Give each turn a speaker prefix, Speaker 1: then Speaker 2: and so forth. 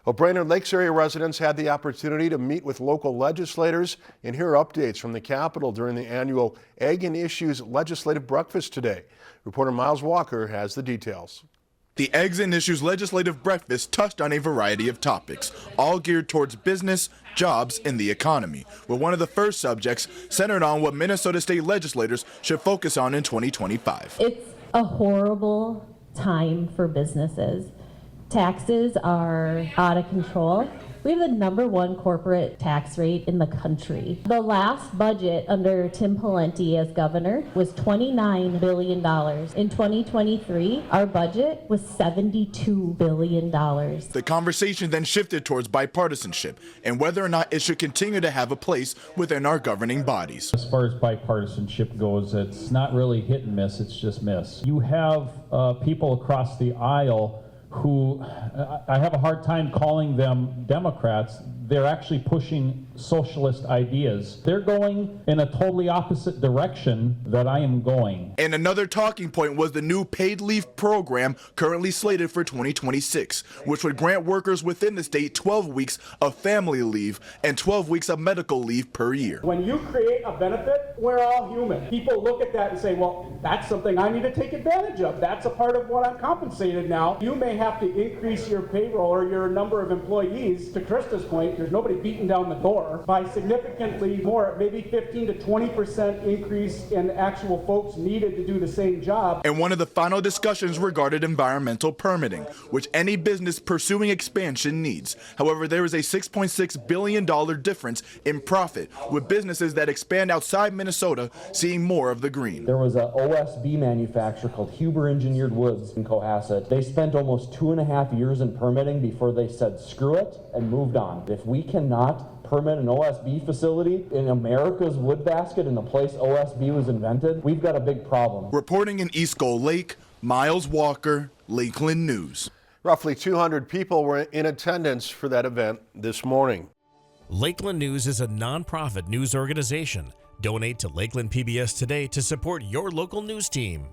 Speaker 1: Well, Brainerd Lakes area residents had the opportunity to meet with local legislators and hear updates from the Capitol during the annual Ag and Issues Legislative Breakfast today. Reporter Miles Walker has the details.
Speaker 2: The Eggs and Issues Legislative Breakfast touched on a variety of topics, all geared towards business, jobs, and the economy, with one of the first subjects centered on what Minnesota state legislators should focus on in 2025.
Speaker 3: It's a horrible time for businesses. Taxes are out of control. We have the #1 corporate tax rate in the country. The last budget under Tim Pawlenty as governor was $29 billion. In 2023, our budget was $72 billion.
Speaker 2: The conversation then shifted towards bipartisanship and whether or not it should continue to have a place within our governing bodies.
Speaker 4: As far as bipartisanship goes, it's not really hit and miss, it's just miss. You have people across the aisle who I have a hard time calling them Democrats. They're actually pushing socialist ideas. They're going in a totally opposite direction that I am going.
Speaker 2: And another talking point was the new paid leave program currently slated for 2026, which would grant workers within the state 12 weeks of family leave and 12 weeks of medical leave per year.
Speaker 5: When you create a benefit, we're all human. People look at that and say, well, that's something I need to take advantage of. That's a part of what I'm compensated now. You may have to increase your payroll or your number of employees. To Krista's point, there's nobody beating down the door by significantly more, maybe 15 to 20% increase in actual folks needed to do the same job.
Speaker 2: And one of the final discussions regarded environmental permitting, which any business pursuing expansion needs. However, there is a $6.6 billion difference in profit, with businesses that expand outside Minnesota seeing more of the green.
Speaker 6: There was an OSB manufacturer called Huber Engineered Woods in Cohasset. They spent almost 2.5 years in permitting before they said screw it and moved on. If we cannot permit an OSB facility in America's wood basket in the place OSB was invented, we've got a big problem.
Speaker 2: Reporting in East Gull Lake, Miles Walker, Lakeland News.
Speaker 1: Roughly 200 people were in attendance for that event this morning.
Speaker 7: Lakeland News is a nonprofit news organization. Donate to Lakeland PBS today to support your local news team.